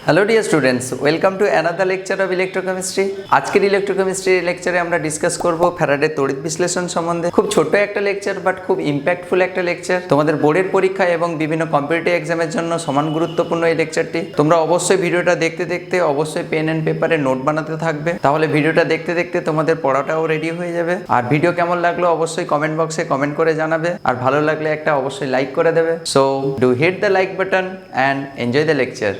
Hello dear students, welcome to another lecture of electrochemistry. আজকের electrochemistry লেকচারে আমরা discuss করব ফ্যারাডের তড়িৎ বিশ্লেষণ সম্বন্ধে। খুব ছোট একটা লেকচার, বাট খুব ইম্প্যাক্টফুল একটা লেকচার। তোমাদের বোর্ডের পরীক্ষা এবং বিভিন্ন কম্পিটিটিভ এক্সামের জন্য সমান গুরুত্বপূর্ণ এই লেকচারটি। তোমরা অবশ্যই ভিডিওটা দেখতে দেখতে অবশ্যই পেন অ্যান্ড পেপারে নোট বানাতে থাকবে, তাহলে ভিডিওটা দেখতে দেখতে তোমাদের পড়াটাও রেডি হয়ে যাবে। আর ভিডিও কেমন লাগলো অবশ্যই কমেন্ট বক্সে কমেন্ট করে জানাবে, আর ভালো লাগলে একটা অবশ্যই লাইক করে দেবে। So do hit the like button and enjoy the lecture.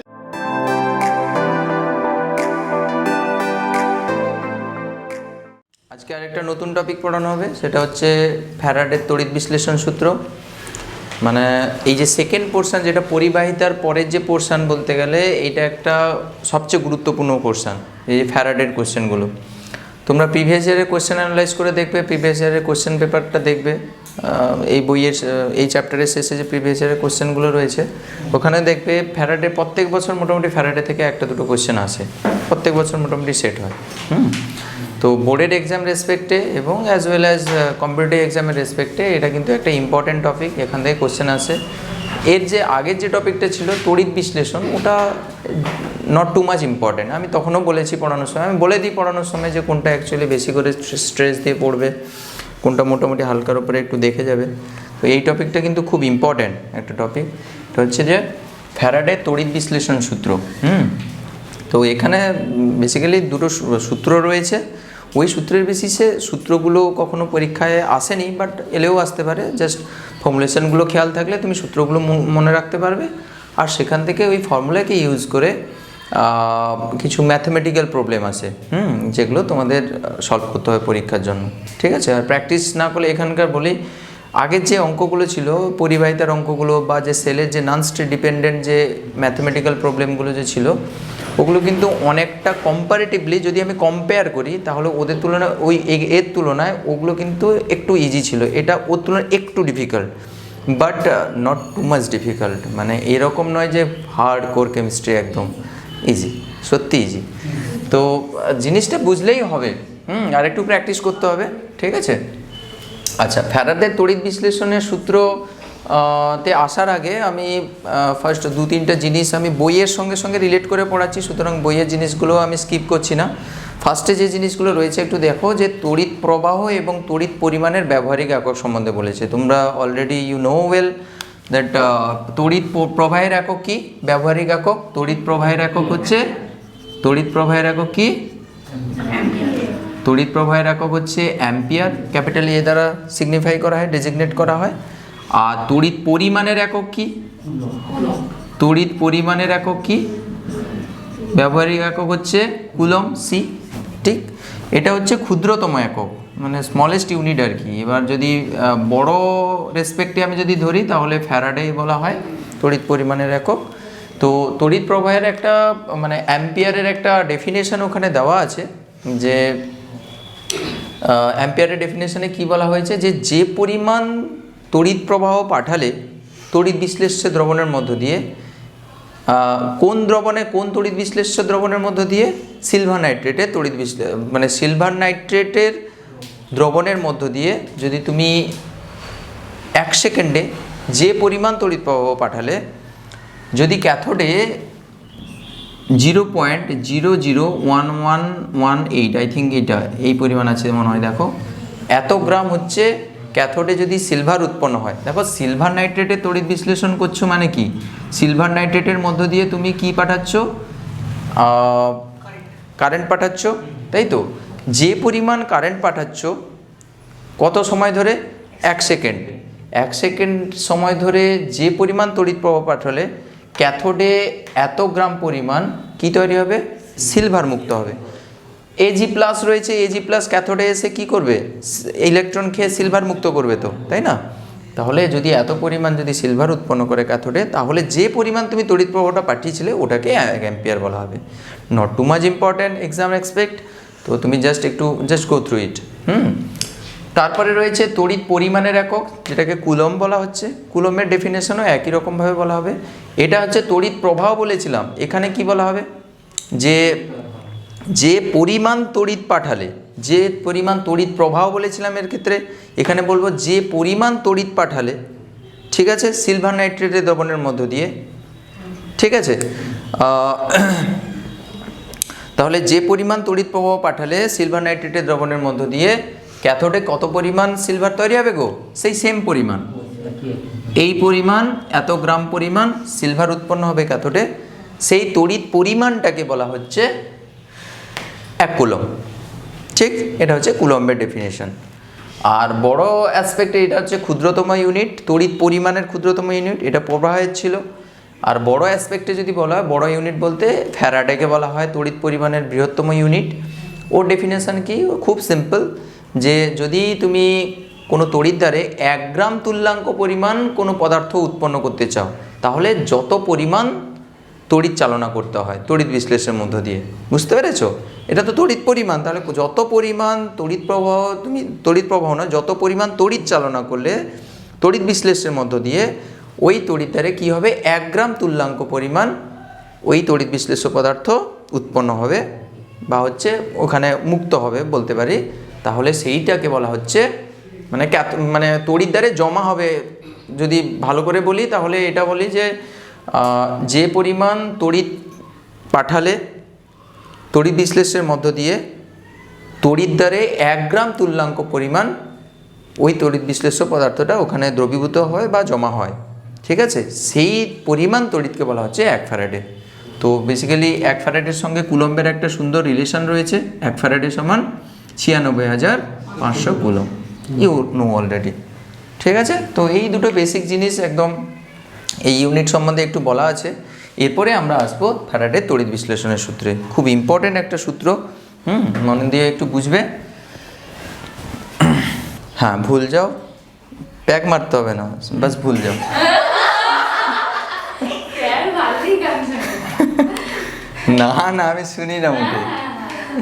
আজকে আরেকটা নতুন টপিক পড়ানো হবে, সেটা হচ্ছে ফ্যারাডের তড়িৎ বিশ্লেষণ সূত্র। মানে এই যে সেকেন্ড পোর্শন, যেটা পরিবাহিতার পরের যে পোর্শন বলতে গেলে, এটা একটা সবচেয়ে গুরুত্বপূর্ণ পোর্শন। এই যে ফ্যারাডের কোশ্চেনগুলো তোমরা প্রিভিয়াস ইয়ারের কোশ্চেন অ্যানালাইজ করে দেখবে, প্রিভিয়াস ইয়ারের কোশ্চেন পেপারটা দেখবে। এই বইয়ের এই চ্যাপ্টারের শেষে যে প্রিভিয়াস ইয়ারের কোশ্চেনগুলো রয়েছে, ওখানে দেখবে ফ্যারাডে প্রত্যেক বছর মোটামুটি ফ্যারাডে থেকে একটা দুটো কোশ্চেন আসে, প্রত্যেক বছর মোটামুটি সেট হয়। তো বোর্ডের এক্সাম রেসপেক্টে এবং অ্যাজ ওয়েল অ্যাজ কম্পিটিটিভ এক্সামের রেসপেক্টে এটা কিন্তু একটা ইম্পর্ট্যান্ট টপিক, এখান থেকে কোশ্চেন আসে। এর যে আগের যে টপিকটা ছিল তড়িৎ বিশ্লেষণ, ওটা নট টু মাচ ইম্পর্ট্যান্ট। আমি তখনও বলেছি পড়ানোর সময়, আমি বলে দিই পড়ানোর সময় যে কোনটা অ্যাকচুয়ালি বেশি করে স্ট্রেস দিয়ে পড়বে, কোনটা মোটামুটি হালকার উপরে একটু দেখে যাবে। তো এই টপিকটা কিন্তু খুব ইম্পর্ট্যান্ট একটা টপিক। এটা হচ্ছে যে ফ্যারাডের তড়িৎ বিশ্লেষণ সূত্র। তো এখানে বেসিক্যালি দুটো সূত্র রয়েছে। ওই সূত্রের বেসিসে সূত্রগুলো কখনো পরীক্ষায় আসেনি, বাট এলেও আসতে পারে। জাস্ট ফর্মুলেশনগুলো খেয়াল থাকলে তুমি সূত্রগুলো মনে রাখতে পারবে, আর সেখান থেকে ওই ফর্মুলাকে ইউজ করে কিছু ম্যাথমেটিক্যাল প্রবলেম আছে যেগুলো তোমাদের সলভ করতে হবে পরীক্ষার জন্য, ঠিক আছে? আর প্র্যাকটিস না করলে এখানকার বলি, আগের যে অঙ্কগুলো ছিল পরিবাহিতার অঙ্কগুলো, বা যে সেলের যে নন স্টেট ডিপেন্ডেন্ট যে ম্যাথমেটিক্যাল প্রবলেমগুলো যে ছিল, ওগুলো কিন্তু অনেকটা কম্পারেটিভলি যদি আমি কম্পেয়ার করি, তাহলে ওদের তুলনায় এর তুলনায় ওগুলো কিন্তু একটু ইজি ছিল। এটা ওর তুলনায় একটু difficult, but not too much difficult. মানে এরকম নয় যে হার্ড কোর কেমিস্ট্রি, একদম ইজি, সত্যি ইজি। তো জিনিসটা বুঝলেই হবে, আর একটু প্র্যাকটিস করতে হবে, ঠিক আছে? আচ্ছা, ফ্যারাডের তড়িৎ বিশ্লেষণের সূত্র তে আসার আগে আমি ফার্স্ট দু তিনটা জিনিস আমি বইয়ের সঙ্গে সঙ্গে রিলেট করে পড়াচ্ছি, সুতরাং বইয়ের জিনিসগুলো আমি স্কিপ করছি না। ফার্স্টে যে জিনিসগুলো রয়েছে একটু দেখো, যে তড়িৎ প্রবাহ এবং তড়িৎ পরিমাণের ব্যবহারিক একক সম্বন্ধে বলেছে। তোমরা already you know well that তড়িৎ প্রবাহের একক কি, ব্যবহারিক একক। তড়িৎ প্রবাহের একক হচ্ছে, তড়িৎ প্রবাহের একক কি? তড়িৎ প্রবাহের একক হচ্ছে অ্যাম্পিয়ার, ক্যাপিটাল এ দ্বারা সিগনিফাই করা হয়, ডেজিগনেট করা হয়। আর তড়িৎ পরিমাণের একক কি? তড়িৎ পরিমাণের একক কি? ব্যবহারিক একক হচ্ছে কুলম, সি, ঠিক? এটা হচ্ছে ক্ষুদ্রতম একক, মানে স্মলেস্ট ইউনিট আর কি। এবার যদি বড় রেসপেক্টে আমি যদি ধরি, তাহলে ফ্যারাডে বলা হয় তড়িৎ পরিমাণের একক। তো তড়িৎ প্রবাহের একটা মানে অ্যাম্পিয়ারের একটা ডেফিনেশন ওখানে দেওয়া আছে, যে অ্যাম্পিয়ারের ডেফিনেশনে কি বলা হয়েছে, যে পরিমাণ তড়িৎ প্রবাহ পাঠালে তড়িৎ বিশ্লেষ্য দ্রবণের মধ্য দিয়ে, কোন দ্রবণে, কোন তড়িৎ বিশ্লেষ্য দ্রবণের মধ্য দিয়ে? সিলভার নাইট্রেটের তড়িৎ মানে সিলভার নাইট্রেটের দ্রবণের মধ্য দিয়ে যদি তুমি 1 সেকেন্ডে যে পরিমাণ তড়িৎ প্রবাহ পাঠালে, যদি ক্যাথোডে 0.001118, আই থিঙ্ক এটা এই পরিমাণ আছে মনে হয়, দেখো এত গ্রাম হচ্ছে ক্যাথোডে যদি সিলভার উৎপন্ন হয়। দেখো সিলভার নাইট্রেটের তড়িৎ বিশ্লেষণ করছো মানে কি, সিলভার নাইট্রেটের মধ্য দিয়ে তুমি কি পাঠাচ্ছ? কারেন্ট পাঠাচ্ছ, তাই তো? যে পরিমাণ কারেন্ট পাঠাচ্ছ কত সময় ধরে? 1 সেকেন্ড। 1 সেকেন্ড সময় ধরে যে পরিমাণ তড়িৎ প্রবাহ পাঠালে ক্যাথোডে এত গ্রাম পরিমাণ কি তৈরি হবে? সিলভার মুক্ত হবে। এজি প্লাস রয়েছে, এজি প্লাস ক্যাথোডে এসে কি করবে? ইলেকট্রন খেয়ে সিলভার মুক্ত করবে, তো তাই না? তাহলে যদি এত পরিমাণ যদি সিলভার উৎপন্ন করে ক্যাথোডে, তাহলে যে পরিমাণ তুমি তড়িৎ প্রবাহটা পাঠিয়েছিলে ওটাকে অ্যাম্পিয়ার বলা হবে। Not too much important exam expect, তো তুমি জাস্ট গো থ্রু ইট। তারপরে রয়েছে তড়িৎ পরিমাণের একক, যেটাকে কুলম বলা হচ্ছে। কুলমের ডেফিনেশনও একই রকমভাবে বলা হবে। এটা হচ্ছে তড়িৎ প্রবাহ বলেছিলাম, এখানে কি বলা হবে? যে পরিমাণ তড়িৎ পাঠালে, যে পরিমাণ তড়িৎ প্রবাহ বলেছিলাম এর ক্ষেত্রে, এখানে বলবো যে পরিমাণ তড়িৎ পাঠালে, ঠিক আছে, সিলভার নাইট্রেটের দ্রবণের মধ্য দিয়ে, ঠিক আছে। আহ, তাহলে যে পরিমাণ তড়িৎ প্রবাহ পাঠালে সিলভার নাইট্রেটের দ্রবণের মধ্য দিয়ে ক্যাথোডে কত পরিমাণ সিলভার তৈরি হবে গো? সেই সেম পরিমাণ, এই পরিমাণ, এত গ্রাম পরিমাণ সিলভার উৎপন্ন হবে ক্যাথোডে। সেই তড়িৎ পরিমাণটাকে বলা হচ্ছে 1 কুলম্ব। ঠিক, এটা হচ্ছে কুলম্বের ডেফিনেশন। আর বড় অ্যাসপেক্টে এটা হচ্ছে ক্ষুদ্রতম ইউনিট, তড়িৎ পরিমাণের ক্ষুদ্রতম ইউনিট, এটা প্রবাহের ছিল। আর বড় অ্যাসপেক্টে যদি বলা হয়, বড় ইউনিট বলতে ফ্যারাডেকে বলা হয় তড়িৎ পরিমাণের বৃহত্তম ইউনিট। ওর ডেফিনেশন কি? খুব সিম্পল, যে যদি তুমি কোনো তড়িৎ দ্বারে 1 গ্রাম তুল্যাঙ্ক পরিমাণ কোনো পদার্থ উৎপন্ন করতে চাও, তাহলে যত পরিমাণ তড়িৎ চালনা করতে হয় তড়িৎ বিশ্লেষণের মধ্য দিয়ে। বুঝতে পেরেছো? এটা তো তড়িৎ পরিমাণ, তাহলে যত পরিমাণ তড়িৎ প্রবাহ, তুমি তড়িৎ প্রবাহ না, যত পরিমাণ তড়িৎ চালনা করলে তড়িৎ বিশ্লেষণের মধ্য দিয়ে ওই তড়িৎ দ্বারে কী হবে? 1 গ্রাম তুল্যাঙ্ক পরিমাণ ওই তড়িৎ বিশ্লেষ্য পদার্থ উৎপন্ন হবে, বা হচ্ছে ওখানে মুক্ত হবে বলতে পারি। তাহলে সেইটাকে বলা হচ্ছে মানে তড়িৎ দ্বারে জমা হবে। যদি ভালো করে বলি তাহলে এটা বলি যে পরিমাণ তড়িৎ পাঠালে তড়িৎ বিশ্লেষণের মধ্য দিয়ে তড়িৎ দ্বারে 1 গ্রাম তুল্যাঙ্ক পরিমাণ ওই তড়িৎ বিশ্লেষ্য পদার্থটা ওখানে দ্রবীভূত হয় বা জমা হয়। ঠিক আছে, সেই পরিমাণ তড়িৎকে বলা হচ্ছে 1 ফ্যারাডে। তো বেসিক্যালি 1 ফ্যারাডের সঙ্গে কুলম্বের একটা সুন্দর রিলেশন রয়েছে। 1 ফ্যারাডে সমান 96,500 কুলম্ব, ইউ নো অলরেডি। ঠিক আছে, তো এই দুটো বেসিক জিনিস একদম এই ইউনিট সম্বন্ধে একটু বলা আছে। এরপরে আমরা আসবো ফ্যারাডের তড়িৎ বিশ্লেষণের সূত্রে। খুব ইম্পর্টেন্ট একটা সূত্র, মনে দিয়ে একটু বুঝবে। হ্যাঁ, ভুল যাও, প্যাক মারতে হবে না, বাস ভুল যাও। না না, আমি শুনি না মুখে,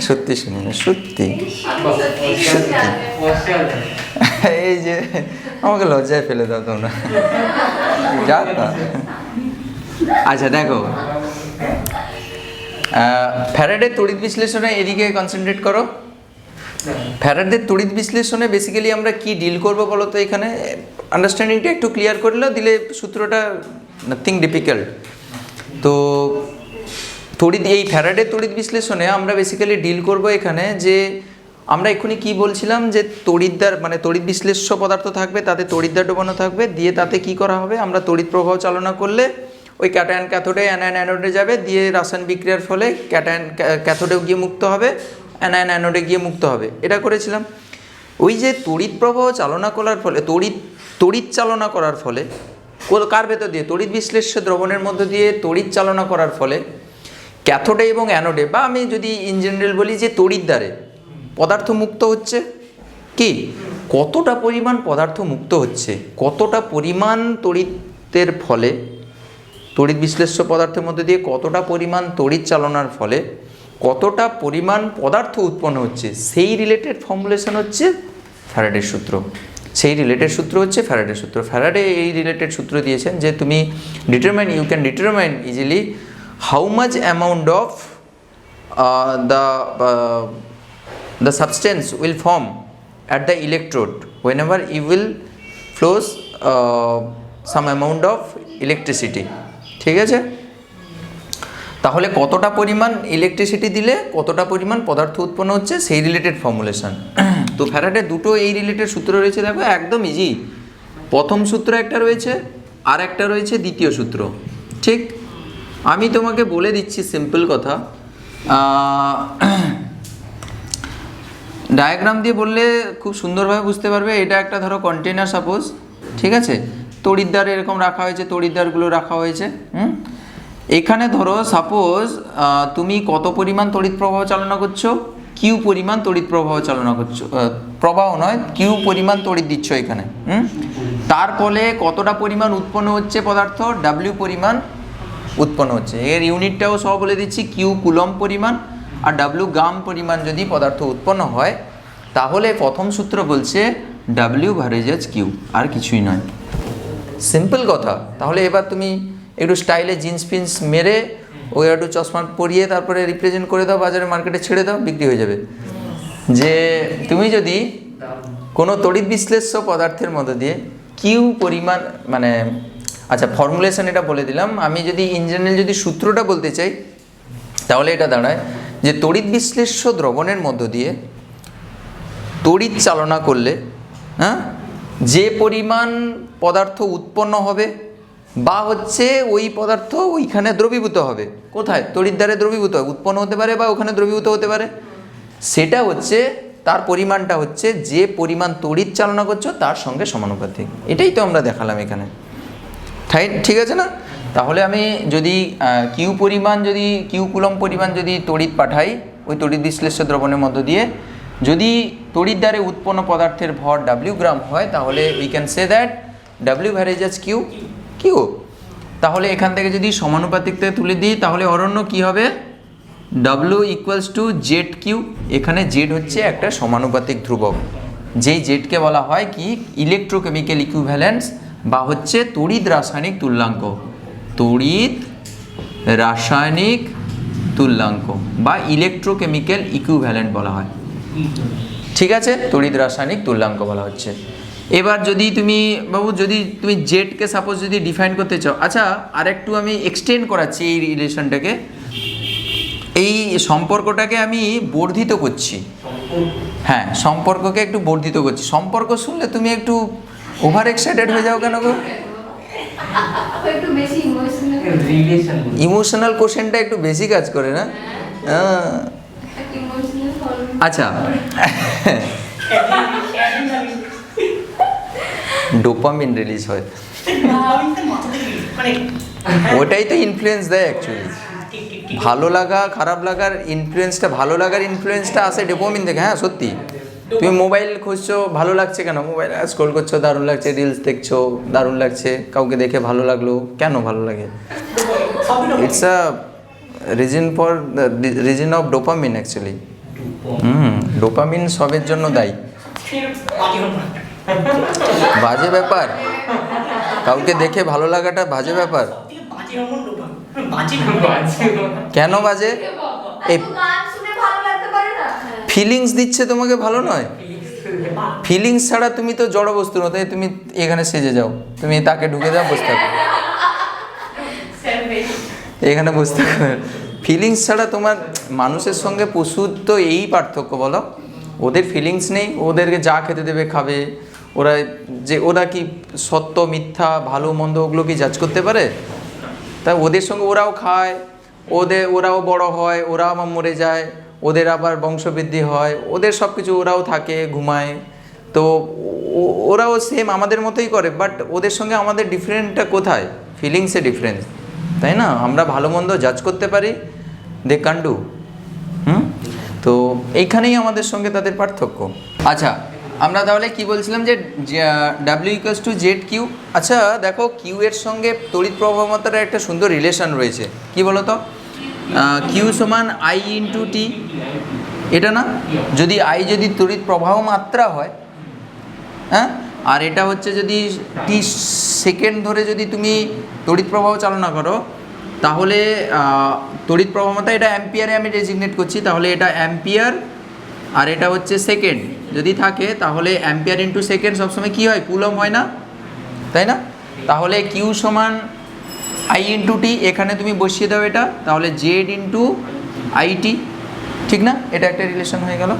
সত্যি শুনি না, সত্যি। এই যে আমাকে লজ্জায় ফেলে দাও তোমরা, যা। আচ্ছা দেখো, ফ্যারাডের তড়িৎ বিশ্লেষণে এদিকে কনসেন্ট্রেট করো। ফ্যারাডের তড়িৎ বিশ্লেষণে বেসিক্যালি আমরা কি ডিল করব বলো তো? এখানে আন্ডারস্ট্যান্ডিংটা একটু ক্লিয়ার করলেও দিলে সূত্রটা নাথিং ডিফিকাল্ট। তো এই ফ্যারাডের তড়িৎ বিশ্লেষণে আমরা বেসিক্যালি ডিল করব এখানে, যে আমরা এক্ষুনি কি বলছিলাম, যে তড়িৎদ্বার মানে তড়িৎ বিশ্লেষ্য পদার্থ থাকবে, তাতে তড়িৎদ্বার ডোবানো থাকবে, দিয়ে তাতে কি করা হবে? আমরা তড়িৎ প্রবাহ চালনা করলে ওই ক্যাটায়ন ক্যাথোডে, অ্যানায়ন অ্যানোডে যাবে, দিয়ে রাসায়নিক বিক্রিয়ার ফলে ক্যাটায়ন ক্যাথোডেও গিয়ে মুক্ত হবে, অ্যানায়ন অ্যানোডে গিয়ে মুক্ত হবে। এটা করেছিলাম। ওই যে তড়িৎ প্রবাহ চালনা করার ফলে, তড়িৎ চালনা করার ফলে কার ভেতর দিয়ে? তড়িৎ বিশ্লেষ্য দ্রবণের মধ্য দিয়ে তড়িৎ চালনা করার ফলে ক্যাথোডে এবং অ্যানোডে, বা আমি যদি ইন জেনারেল বলি যে তড়িৎ দ্বারে পদার্থ মুক্ত হচ্ছে। কি কতটা পরিমাণ পদার্থ মুক্ত হচ্ছে, কতটা পরিমাণ তড়িতের ফলে, তড়িৎ বিশ্লেষ্য পদার্থের মধ্যে দিয়ে কতটা পরিমাণ তড়িৎ চালনার ফলে কতটা পরিমাণ পদার্থ উৎপন্ন হচ্ছে, সেই রিলেটেড ফর্মুলেশন হচ্ছে ফ্যারাডের সূত্র। সেই রিলেটেড সূত্র হচ্ছে ফ্যারাডের সূত্র। ফ্যারাডে এই রিলেটেড সূত্র দিয়েছেন যে তুমি you can determine easily how much amount of the substance will form at the electrode whenever you will flows some amount of electricity. ঠিক আছে, তাহলে কতটা পরিমাণ ইলেকট্রিসিটি দিলে কতটা পরিমাণ পদার্থ উৎপন্ন হচ্ছে, সেই রিলেটেড ফর্মুলেশন। তো ফ্যারাডের দুটো এই রিলেটেড সূত্র রয়েছে, দেখো একদম ইজি। প্রথম সূত্র একটা রয়েছে, আর একটা রয়েছে দ্বিতীয় সূত্র। ঠিক, আমি তোমাকে বলে দিচ্ছি সিম্পল কথা, ডায়াগ্রাম দিয়ে বললে খুব সুন্দরভাবে বুঝতে পারবে। এটা একটা ধরো কন্টেনার সাপোজ, ঠিক আছে, তড়িৎদ্বার এরকম রাখা হয়েছে, তড়িৎদ্বারগুলো রাখা হয়েছে। এখানে ধরো সাপোজ তুমি কত পরিমাণ তড়িৎ প্রবাহ চালনা করছো? কিউ পরিমাণ তড়িৎ প্রবাহ চালনা করছো, প্রবাহ নয়, কিউ পরিমাণ তড়িৎ দিচ্ছ এখানে। তার ফলে কতটা পরিমাণ উৎপন্ন হচ্ছে পদার্থ? ডাব্লিউ পরিমাণ উৎপন্ন হচ্ছে। এর ইউনিটটাও সব বলে দিচ্ছি, কিউ কুলম্ব পরিমাণ আর ডাব্লিউ গ্রাম পরিমাণ যদি পদার্থ উৎপন্ন হয়, তাহলে প্রথম সূত্র বলছে ডাব্লিউ ভারেজাজ কিউ, আর কিছুই নয়। সিম্পল কথা। তাহলে এবার তুমি একটু স্টাইলে জিন্স ফিন্স মেরে ওই একটু চশমা পরিয়ে তারপরে রিপ্রেজেন্ট করে দাও, বাজারে মার্কেটে ছেড়ে দাও, বিক্রি হয়ে যাবে। যে তুমি যদি কোনো তড়িৎ বিশ্লেষ্য পদার্থের মধ্য দিয়ে কিউ পরিমাণ, মানে আচ্ছা ফর্মুলেশন এটা বলে দিলাম। আমি যদি ইন জেনারেল যদি সূত্রটা বলতে চাই তাহলে এটা দাঁড়ায় যে তড়িৎ বিশ্লেষ্য দ্রবণের মধ্য দিয়ে তড়িৎ চালনা করলে হ্যাঁ যে পরিমাণ পদার্থ উৎপন্ন হবে বা হচ্ছে ওই পদার্থ ওইখানে দ্রবীভূত হবে, কোথায় তড়িৎ দ্বারে দ্রবীভূত হয়, উৎপন্ন হতে পারে বা ওখানে দ্রবীভূত হতে পারে, সেটা হচ্ছে তার পরিমাণটা হচ্ছে যে পরিমাণ তড়িৎ চালনা করছো তার সঙ্গে সমানুপাতিক। এটাই তো আমরা দেখালাম এখানে, ঠিক আছে না? তাহলে আমি যদি কিউ পরিমাণ যদি কিউ কুলম্ব পরিমাণ যদি তড়িৎ পাঠাই ওই তড়িৎ বিশ্লেষ্য দ্রবণের মধ্য দিয়ে, যদি তড়িৎ দ্বারে উৎপন্ন পদার্থের ভর ডাব্লিউ গ্রাম হয় তাহলে we can say that W varies as Q Q. তাহলে এখান থেকে যদি সমানুপাতিকটা তুলে দিই তাহলে অরণ্য কি হবে, W equals to Z Q. এখানে জেড হচ্ছে একটা সমানুপাতিক ধ্রুবক, যেই জেডকে বলা হয় কি ইলেকট্রোকেমিক্যাল ইকুইভ্যালেন্স বা হচ্ছে তড়িৎ রাসায়নিক তুল্যাঙ্ক, তড়িৎ রাসায়নিক তুল্যাঙ্ক বা ইলেকট্রোকেমিক্যাল ইকুইভ্যালেন্ট বলা হয়, ঠিক আছে, তড়িৎ রাসায়নিক তুল্যাঙ্ক বলা হচ্ছে। এবার যদি তুমি বাবু যদি তুমি জেডকে সাপোজ যদি ডিফাইন করতে চাও, আচ্ছা আর একটু আমি এক্সটেন্ড করাচ্ছি এই রিলেশনটাকে, এই সম্পর্কটাকে আমি বর্ধিত করছি, হ্যাঁ সম্পর্ককে একটু বর্ধিত করছি। সম্পর্ক শুনলে তুমি একটু ওভার এক্সাইটেড হয়ে যাও কেন গো? ইমোশনাল কোশ্চেনটা একটু বেশি কাজ করে না? আচ্ছা ডোপামিন রিলিজ হয়, ওটাই তো ইনফ্লুয়েন্স দেয় অ্যাকচুয়ালি। ভালো লাগা খারাপ লাগার ইনফ্লুয়েন্সটা, ভালো লাগার ইনফ্লুয়েন্সটা আসে ডোপামিন থেকে। হ্যাঁ সত্যি, তুমি মোবাইল খুঁজছো ভালো লাগছে কেন, মোবাইল স্ক্রল করছো দারুণ লাগছে, রিলস দেখছো দারুণ লাগছে, কাউকে দেখে ভালো লাগলো, কেন ভালো লাগে? It's a reason of dopamine actually. Dopamine সবের জন্য দায়ী। বাজে ব্যাপার, কাউকে দেখে ভালো লাগাটা বাজে ব্যাপার। কেন বাজে? এই ফিলিংস দিচ্ছে তোমাকে, ভালো নয়? ফিলিংস ছাড়া তুমি তো জড় বস্তু নয়, তাই তুমি এখানে সেজে যাও, তুমি তাকে ঢুকে যাও, বসতে থাকো এখানে বসতে থাকো। ফিলিংস ছাড়া তোমার মানুষের সঙ্গে পশুর তো এই পার্থক্য বলো, ওদের ফিলিংস নেই, ওদেরকে যা খেতে দেবে খাবে, ওরা যে ওরা কি সত্য মিথ্যা ভালো মন্দ ওগুলো কি জাজ করতে পারে? তাই ওদের সঙ্গে ওরাও খায়, ওরাও বড় হয়, ওরাও আবার মরে যায়, ওদের আবার বংশবৃদ্ধি হয়, ওদের সব কিছু, ওরাও থাকে ঘুমায়, তো ওরাও সেম আমাদের মতোই করে, বাট ওদের সঙ্গে আমাদের ডিফারেন্টটা কোথায়? ফিলিংসে ডিফারেন্স, তাই না? আমরা ভালো মন্দ জাজ করতে পারি, দে ক্যান ডু। তো এইখানেই আমাদের সঙ্গে তাদের পার্থক্য। আচ্ছা আমরা তাহলে কি বলছিলাম যে W equals to Z Q. আচ্ছা দেখো কিউ এর সঙ্গে তড়িৎ প্রবাহমাত্রার একটা সুন্দর রিলেশন রয়েছে, কি বলো তো? কিউ সমান আই ইন্টু টি, এটা না? যদি আই যদি তড়িৎ প্রবাহ মাত্রা হয়, হ্যাঁ, আর এটা হচ্ছে যদি টি সেকেন্ড ধরে যদি তুমি তড়িৎ প্রবাহ চালনা করো তাহলে তড়িৎ প্রবাহ মাত্রা, এটা অ্যাম্পিয়ারে আমি ডেজিগনেট করছি, তাহলে এটা অ্যাম্পিয়ার আর এটা হচ্ছে সেকেন্ড যদি থাকে তাহলে অ্যাম্পিয়ার ইন্টু সেকেন্ড সবসময় কী হয়? কুলম হয় না, তাই না? তাহলে কিউ সমান আই ইন্টু টি, এখানে তুমি বসিয়ে দাও এটা, তাহলে জেড ইন্টু আইটি, ঠিক না? এটা একটা রিলেশন হয়ে গেল।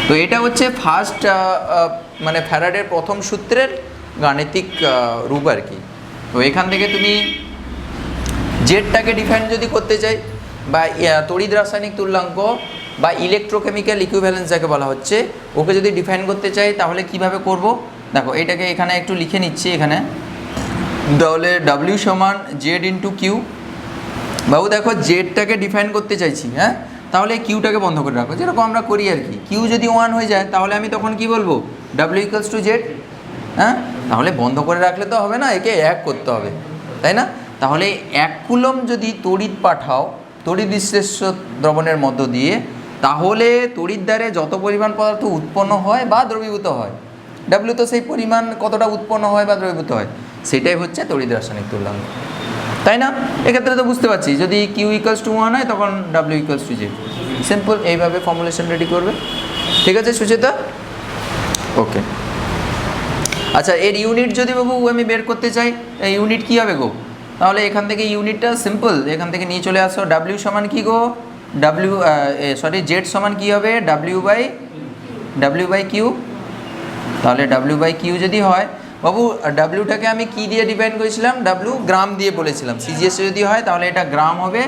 তো এটা হচ্ছে ফার্স্ট মানে ফ্যারাডের প্রথম সূত্রের গাণিতিক রূপ আর কি। তো এখান থেকে তুমি জেডটাকে ডিফাইন যদি করতে চাই বা তড়িৎ রাসায়নিক তুল্যাঙ্ক বা ইলেকট্রোকেমিক্যাল ইকুইভ্যালেন্স যাকে বলা হচ্ছে, ওকে যদি ডিফাইন করতে চাই তাহলে কিভাবে করব? দেখো এটাকে এখানে একটু লিখে নিচ্ছি এখানে, তাহলে ডাব্লিউ সমান জেড ইন্টু কিউ। বাবু দেখো জেডটাকে ডিফাইন করতে চাইছি, হ্যাঁ, তাহলে কিউটাকে বন্ধ করে রাখো, যেরকম আমরা করি আর কি। কিউ যদি 1 হয়ে যায় তাহলে আমি তখন কি বলবো? ডাব্লিউ ইকুয়ালস টু জেড, হ্যাঁ। তাহলে বন্ধ করে রাখলে তো হবে না, একে এক করতে হবে, তাই না? তাহলে 1 কুলম যদি তড়িৎ পাঠাও তড়িৎ বিশ্লেষ্য দ্রবণের মধ্য দিয়ে, তাহলে তড়িৎ দ্বারে যত পরিমাণ পদার্থ উৎপন্ন হয় বা দ্রবীভূত হয়, ডাব্লিউ তো সেই পরিমাণ কতটা উৎপন্ন হয় বা দ্রবীভূত হয়, সেটাই হচ্ছে তড়িৎ রাসায়নিক তুল্যাঙ্ক, তাই না? এক্ষেত্রে তো বুঝতে পারছি, যদি কিউ ইকুয়ালস টু 1 হয় তখন W equals to Z. Simple, এইভাবে ফর্মুলেশন রেডি করবে। ঠিক আছে সুচেতা? ওকে। আচ্ছা, এর ইউনিট যদি বাবু আমি বের করতে চাই, ইউনিট কি হবে গো? তাহলে এখান থেকে ইউনিটটা সিম্পল, এখান থেকে নিয়ে চলে আসো। ডাব্লিউ সমান কি গো? জেড সমান কি হবে? W by Q. তাহলে ডাব্লিউ বাই কিউ যদি হয় বাবু, ডাব্লিউটাকে আমি কি দিয়ে ডিফাইন করেছিলাম? ডাব্লিউ গ্রাম দিয়ে বলেছিলাম। সিজিএস যদি হয় তাহলে এটা গ্রাম হবে,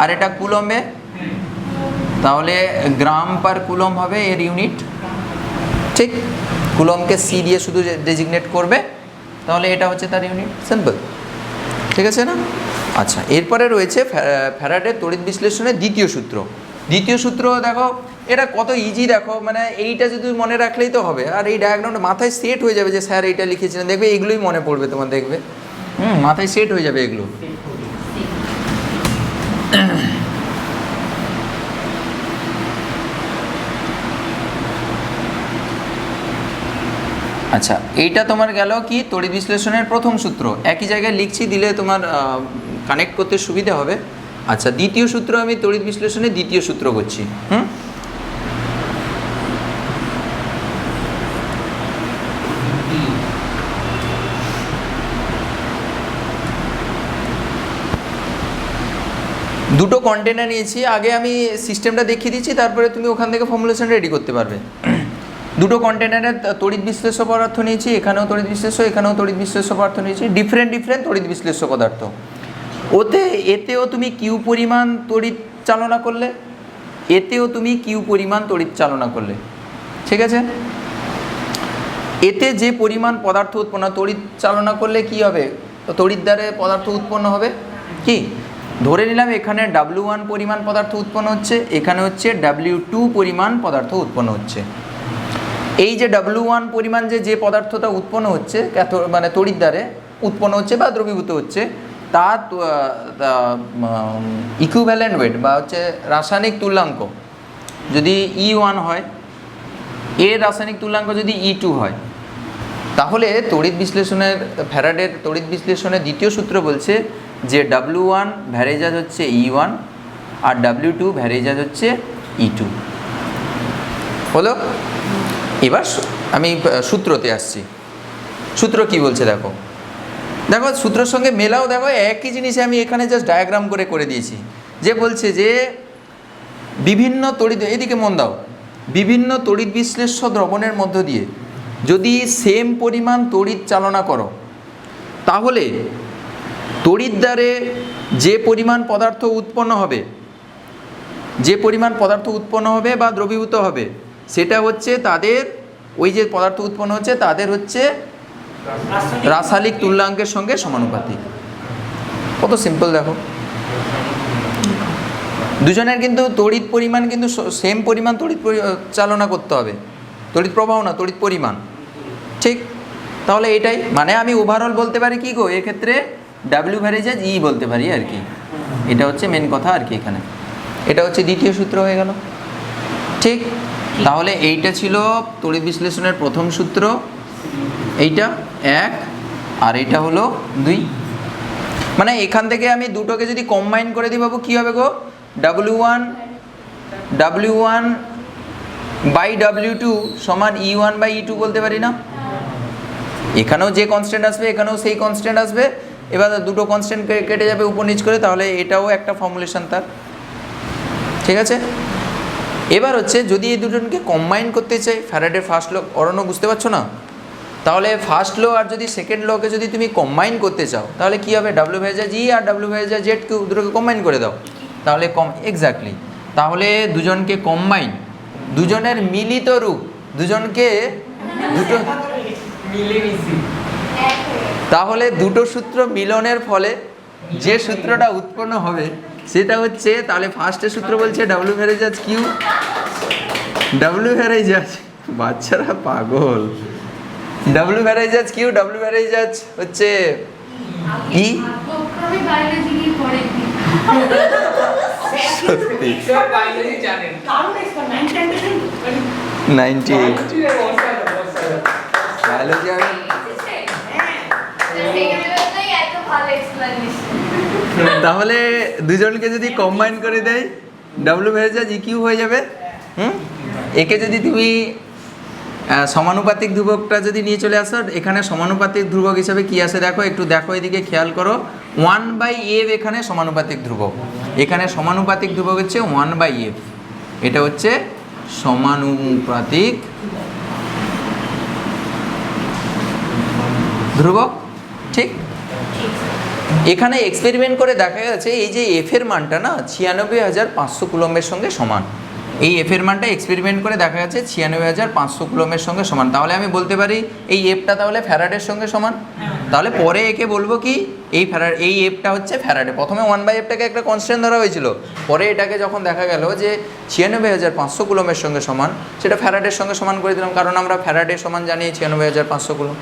আর এটা কুলম্বে, তাহলে গ্রাম পার কুলম হবে এর ইউনিট। ঠিক, কুলমকে সি দিয়ে শুধু ডেজিগনেট করবে, তাহলে এটা হচ্ছে তার ইউনিট। সিম্পল, ঠিক আছে না? আচ্ছা, এরপরে রয়েছে ফ্যারাডের তড়িৎ বিশ্লেষণের দ্বিতীয় সূত্র। দ্বিতীয় সূত্র দেখো, এটা কত ইজি দেখো, মানে এইটা যদি মনে রাখলেই তো হবে, আর এই ডায়াগ্রামটা মাথায় সেট হয়ে যাবে যে স্যার এইটা লিখেছিলেন, দেখবে এগুলোই মনে পড়বে তোমার, দেখবে মাথায় সেট হয়ে যাবে এগুলো। আচ্ছা, এইটা তোমার গেল কি তড়িৎ বিশ্লেষণের প্রথম সূত্র, একই জায়গায় লিখছি, দিলে তোমার কানেক্ট করতে সুবিধা হবে। আচ্ছা, দ্বিতীয় সূত্র আমি তড়িৎ বিশ্লেষণের দ্বিতীয় সূত্র করছি। দুটো কন্টেনার নিয়েছি, আগে আমি সিস্টেমটা দেখিয়ে দিচ্ছি, তারপরে তুমি ওখান থেকে ফর্মুলেশন রেডি করতে পারবে। দুটো কন্টেনারের তড়িৎ বিশ্লেষ্য পদার্থ নিয়েছি, এখানেও তড়িৎ বিশ্লেষ্য, এখানেও তড়িৎ বিশ্লেষ্য পদার্থ নিয়েছি, ডিফারেন্ট তড়িৎ বিশ্লেষ্য পদার্থ। এতেও তুমি কিউ পরিমাণ তড়িৎ চালনা করলে, এতেও তুমি কিউ পরিমাণ তড়িৎ চালনা করলে, ঠিক আছে? এতে যে পরিমাণ পদার্থ উৎপন্ন, তড়িৎ চালনা করলে কি হবে? তড়িৎ দ্বারে পদার্থ উৎপন্ন হবে কি? ধরে নিলাম এখানে W1 পরিমাণ পদার্থ উৎপন্ন হচ্ছে, এখানে হচ্ছে W2 পরিমাণ পদার্থ উৎপন্ন হচ্ছে। এই যে W1 পরিমাণ যে পদার্থটা উৎপন্ন হচ্ছে, মানে তড়িৎ দ্বারে উৎপন্ন হচ্ছে বা দ্রবীভূত হচ্ছে, তার ইকুইভ্যালেন্ট ওয়েট বা হচ্ছে রাসায়নিক তুল্যাঙ্ক যদি E1 হয়, এর রাসায়নিক তুল্যাঙ্ক যদি E2 হয়, তাহলে তড়িৎ বিশ্লেষণের ফ্যারাডের তড়িৎ বিশ্লেষণের দ্বিতীয় সূত্র বলছে যে W1 ভ্যারেজাজ হচ্ছে E1 আর W2 ভ্যারেজাজ হচ্ছে E2। হলো? এবার আমি সূত্রতে আসছি। সূত্র কি বলছে দেখো, সূত্রের সঙ্গে মেলাও, দেখো একই জিনিস আমি এখানে জাস্ট ডায়াগ্রাম করে দিয়েছি। যে বলছে যে বিভিন্ন তড়িৎ, এদিকে মন দাও, বিভিন্ন তড়িৎ বিশ্লেষ্য দ্রবণের মধ্য দিয়ে যদি সেম পরিমাণ তড়িৎ চালনা করো, তাহলে তড়িৎ দ্বারে যে পরিমাণ পদার্থ উৎপন্ন হবে বা দ্রবীভূত হবে, সেটা হচ্ছে তাদের, ওই যে পদার্থ উৎপন্ন হচ্ছে তাদের হচ্ছে রাসায়নিক তুল্যাঙ্কের সঙ্গে সমানুপাতিক। কত সিম্পল দেখো, দুজনের কিন্তু তড়িৎ পরিমাণ কিন্তু সেম পরিমাণ তড়িৎ চালনা করতে হবে, তড়িৎ প্রবাহ না, তড়িৎ পরিমাণ। ঠিক, তাহলে এটাই মানে আমি ওভারঅল বলতে পারি কি গো, এক্ষেত্রে ডাব্লিউ ভ্যারেজাজ ই বলতে পারি আর কি। এটা হচ্ছে মেন কথা আর কি এখানে। এটা হচ্ছে দ্বিতীয় সূত্র হয়ে গেল। ঠিক, তাহলে এইটা ছিল তড়িৎ বিশ্লেষণের প্রথম সূত্র, এইটা 1 আর এইটা হলো 2। মানে এখান থেকে আমি দুটোকে যদি কম্বাইন করে দিই বাবু, কী হবে গো? W1 বাই W2 সমান E1 বাই E2 বলতে পারি না? এখানেও যে কনস্ট্যান্ট আসবে এখানেও সেই কনস্ট্যান্ট আসবে। এবার দুটো কনস্ট্যান্ট কেটে যাবে উপর নিচ করে, তাহলে এটাও একটা ফর্মুলেশন তার। ঠিক আছে, এবার হচ্ছে যদি এই দুজনকে কম্বাইন করতে চাই, ফ্যারাডের ফার্স্ট ল, অরণ্য বুঝতে পারছো না? তাহলে ফার্স্ট ল আর যদি সেকেন্ড লকে যদি তুমি কম্বাইন করতে চাও, তাহলে কী হবে? ডাব্লিউ ভ্যারেজাজ ই আর ডাব্লিউ ভ্যারেজাজ জেড দুটোকে কম্বাইন করে দাও, তাহলে এক্স্যাক্টলি। তাহলে দুজনকে কম্বাইন, দুজনের মিলিত রূপ, দুজনকে দুটো, তাহলে দুটো সূত্র মিলনের ফলে যে সূত্রটা উৎপন্ন হবে সেটা হচ্ছে, তাহলে ফার্স্টের সূত্র বলছে ডাব্লিউ ভ্যারেজাজ কিউ, ডাব্লিউ ভ্যারেজাজ, বাচ্চারা পাগল, ডাব্লিউ ভ্যারেজাজ কিউ, ডাব্লিউ ভ্যারেজাজ হচ্ছে ই। সত্যি 98 তাহলে দুজনকে যদি কম্বাইন করে দেয় ডাব্লিউ ভ্যারেজাজ ইকিউ হয়ে যাবে। একে যদি তুমি সমানুপাতিক ধ্রুবকটা যদি নিয়ে চলে আসো, এখানে সমানুপাতিক ধ্রুবক হিসাবে কি আসে দেখো, একটু দেখো এদিকে খেয়াল করো। 1/f এখানে সমানুপাতিক ধ্রুবক, এখানে সমানুপাতিক ধ্রুবক হচ্ছে 1/f, এটা হচ্ছে সমানুপাতিক ধ্রুবক, ঠিক। এখানে এক্সপেরিমেন্ট করে দেখা গেছে এই যে এফ এর মানটা না 96,500 কুলম্বের সঙ্গে সমান। এই এফ এর মানটা এক্সপেরিমেন্ট করে দেখা গেছে 96,500 কুলম্বের সঙ্গে সমান। তাহলে আমি বলতে পারি এই এফটা তাহলে ফ্যারাডের সঙ্গে সমান। তাহলে পরে একে বলবো কি, এই এফটা হচ্ছে ফ্যারাডে। প্রথমে 1/fটাকে একটা কনস্ট্যান্ট ধরা হয়েছিল, পরে এটাকে যখন দেখা গেল যে 96,500 কুলম্বের সঙ্গে সমান, সেটা ফ্যারাডের সঙ্গে সমান করে দিলাম, কারণ আমরা ফ্যারাডের সমান জানি 96,500 কুলম্ব,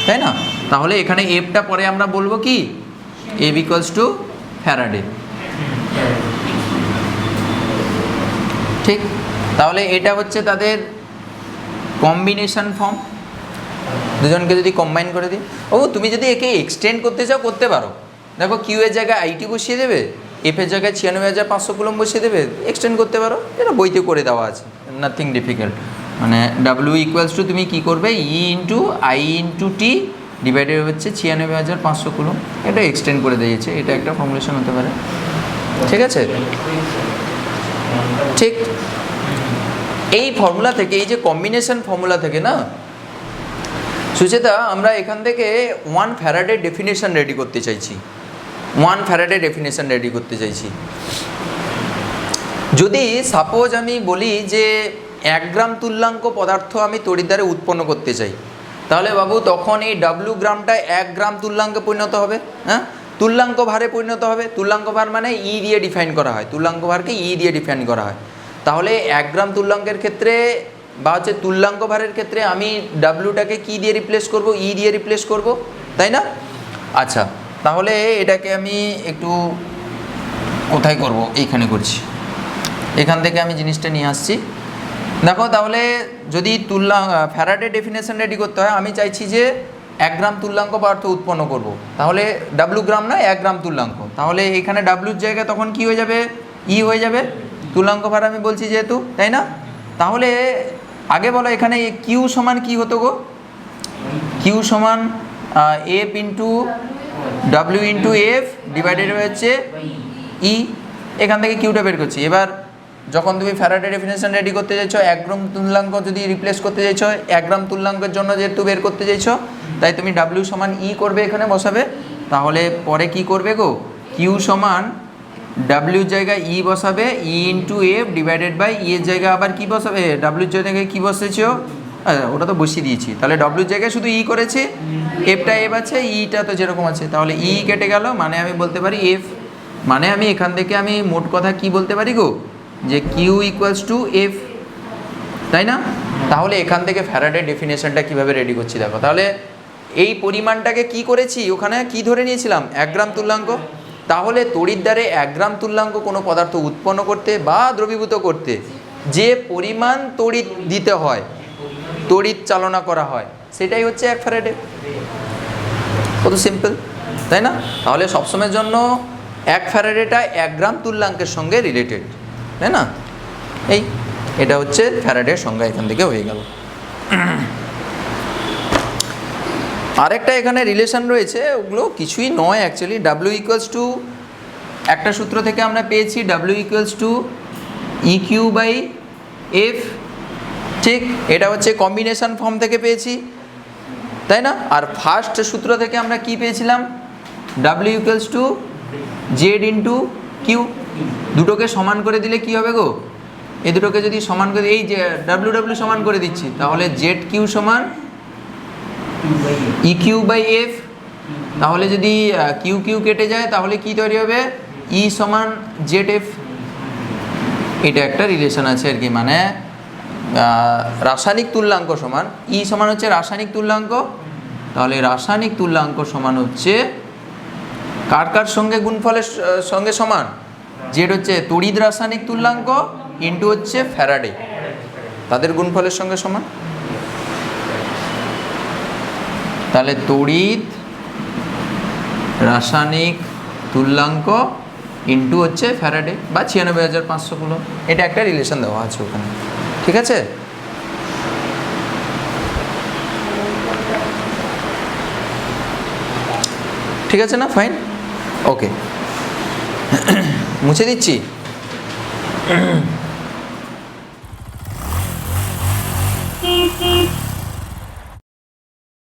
তাই না? তাহলে এখানে এফটা পরে আমরা বলবো কি, এফ ইকুয়ালস টু ফ্যারাডে, ঠিক। তাহলে এটা হচ্ছে তাদের কম্বিনেশন ফর্ম, দুজনকে যদি কম্বাইন করে দিই। ও তুমি যদি একে এক্সটেন্ড করতে চাও করতে পারো, দেখো কিউ এর জায়গায় আইটি বসিয়ে দেবে, এফ এর জায়গায় 96,500 কুলম্ব বসিয়ে দেবে, এক্সটেন্ড করতে পারো, এটা বইতে করে দেওয়া আছে, নাথিং ডিফিকাল্ট। মানে ডাব্লিউ ইকুয়ালস টু তুমি কী করবে, E into I into T divided হচ্ছে 96,500 কুলম্ব, এটা এক্সটেন্ড করে দিয়েছে, এটা একটা ফর্মুলেশন হতে পারে, ঠিক আছে? ঠিক। এই ফর্মুলা থেকে, এই যে কম্বিনেশন ফর্মুলা থেকে না সুচেতা, আমরা এখান থেকে 1 ফ্যারাডের ডেফিনেশন রেডি করতে চাইছি, 1 ফ্যারাডের ডেফিনেশন রেডি করতে চাইছি। যদি সাপোজ আমি বলি যে 1 গ্রাম তুল্যাঙ্ক পদার্থ আমি তড়িৎদ্বারে উৎপন্ন করতে চাই, তাহলে বাবু তখন এই ডাব্লিউ গ্রামটা 1 গ্রাম তুল্যাঙ্কে পরিণত হবে, হ্যাঁ, তুল্যাঙ্ক ভারে পরিণত হবে। তুল্যাঙ্ক ভার মানে ই দিয়ে ডিফাইন করা হয়, তুল্যাঙ্ক ভারকে ই দিয়ে ডিফাইন করা হয়। তাহলে 1 গ্রাম তুল্যাঙ্কের ক্ষেত্রে বা হচ্ছে তুল্যাঙ্ক ভারের ক্ষেত্রে আমি ডাব্লিউটাকে কি দিয়ে রিপ্লেস করব, ই দিয়ে রিপ্লেস করব, তাই না? আচ্ছা, তাহলে এটাকে আমি একটু কোথায় করব, এইখানে করছি, এখান থেকে আমি জিনিসটা নিয়ে আসছি। দেখো তাহলে যদি ফ্যারাডের ডেফিনেশন রেডি করতে হয়, আমি চাইছি যে 1 গ্রাম তুল্যাঙ্ক পদার্থ উৎপন্ন করব, তাহলে ডাব্লিউ গ্রাম না 1 গ্রাম তুল্যাঙ্ক, তাহলে এখানে ডাব্লিউর জায়গায় তখন কি হয়ে যাবে, ই হয়ে যাবে, তুল্যাঙ্ক ভার আমি বলছি যেহেতু, তাই না? তাহলে আগে বলো এখানে কিউ সমান কি হতো গো, কিউ সমান F into W into F divided হচ্ছে ই, এখান থেকে কিউটা বের করছি। এবার যখন তুমি ফ্যারাডে ডেফিনেশন রেডি করতে চাইছো, 1 গ্রাম তুল্যাঙ্ক যদি রিপ্লেস করতে চাইছো, 1 গ্রাম তুল্যাঙ্কের জন্য যেহেতু বের করতে চাইছো, তাই তুমি ডাব্লিউ সমান ই করবে, এখানে বসাবে। তাহলে পরে কি করবে গো, কিউ সমান ডাব্লিউর জায়গায় ই বসাবে, ই ইন্টু এফ ডিভাইডেড বাই ই এর জায়গায় আবার কি বসাবে, ডাব্লিউর জায়গায় কী বসেছো, ওটা তো বসিয়ে দিয়েছি, তাহলে ডাব্লিউর জায়গায় শুধু ই করেছি, এফটা এফ আছে, ইটা তো যেরকম আছে, তাহলে ই কেটে গেল, মানে আমি বলতে পারি এফ, মানে আমি এখান থেকে আমি মোট কথা কি বলতে পারি গো, যে কিউ ইকুয়ালস টু এফ, তাই না? তাহলে এখান থেকে ফ্যারাডের ডেফিনেশনটা কীভাবে রেডি করছি দেখো। তাহলে এই পরিমাণটাকে কি করেছি, ওখানে কি ধরে নিয়েছিলাম, 1 গ্রাম তুল্যাঙ্ক। তাহলে তড়িৎদ্বারে 1 গ্রাম তুল্যাঙ্ক কোনো পদার্থ উৎপন্ন করতে বা দ্রবীভূত করতে যে পরিমাণ তড়িৎ দিতে হয়, তড়িৎ চালনা করা হয়, সেটাই হচ্ছে 1 ফ্যারাডে। কত সিম্পল, তাই না? তাহলে সবসময়ের জন্য 1 ফ্যারাডেটা 1 গ্রাম তুল্যাঙ্কের সঙ্গে রিলেটেড, তাই না? এটা হচ্ছে ফ্যারাডের সংজ্ঞা, এখান থেকে হয়ে গেল। আরেকটা এখানে রিলেশন রয়েছে, ওগুলো কিছুই নয় অ্যাকচুয়ালি। ডাব্লিউ ইকুয়ালস টু একটা সূত্র থেকে আমরা পেয়েছি W equals to E Q by F, ঠিক। এটা হচ্ছে কম্বিনেশন ফর্ম থেকে পেয়েছি, তাই না? আর ফার্স্ট সূত্র থেকে আমরা কি পেয়েছিলাম, W equals to Z into Q. দুটোকে সমান করে দিলে কি হবে গো, এই দুটোকে যদি সমান করে, এই যে ডাব্লিউ ডাব্লিউ সমান করে দিচ্ছি, তাহলে জেড কিউ সমান ই কিউ বাই এফ। তাহলে যদি কিউ কিউ কেটে যায় তাহলে কি তৈরি হবে, ই সমান জেড এফ। এটা একটা রিলেশন আছে আর কি, মানে রাসায়নিক তুল্যাঙ্ক সমান, ই সমান হচ্ছে রাসায়নিক তুল্যাঙ্ক, তাহলে রাসায়নিক তুল্যাঙ্ক সমান হচ্ছে কার কার সঙ্গে গুণফলের সঙ্গে সমান, জেড হচ্ছে তড়িৎ রাসায়নিক তুল্যাঙ্ক ইন্টু হচ্ছে ফ্যারাডে, তাদের গুণফলের সঙ্গে সমান। তাহলে তড়িৎ রাসায়নিক তুল্যাঙ্ক ইন্টু হচ্ছে ফ্যারাডে বা 96,500 কুলম্ব, এটা একটা রিলেশন দেওয়া আছে ওখানে, ঠিক আছে? ঠিক আছে না? ফাইন, ওকে, মুছে দিচ্ছি।